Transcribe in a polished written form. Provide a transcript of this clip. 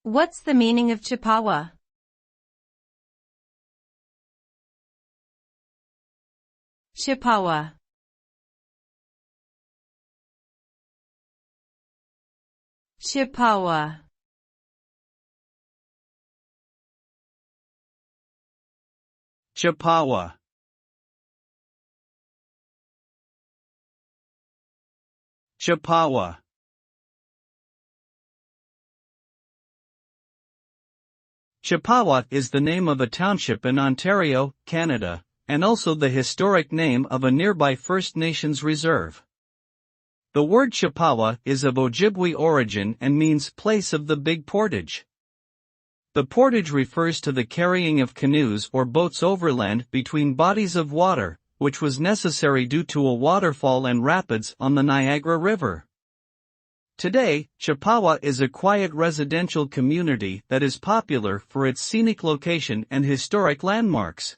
What's the meaning of Chippawa? Chippawa. Chippawa. Chippawa. Chippawa. Chippawa is the name of a township in Ontario, Canada, and also the historic name of a nearby First Nations reserve. The word Chippawa is of Ojibwe origin and means place of the big portage. The portage refers to the carrying of canoes or boats overland between bodies of water, which was necessary due to a waterfall and rapids on the Niagara River. Today, Chippawa is a quiet residential community that is popular for its scenic location and historic landmarks.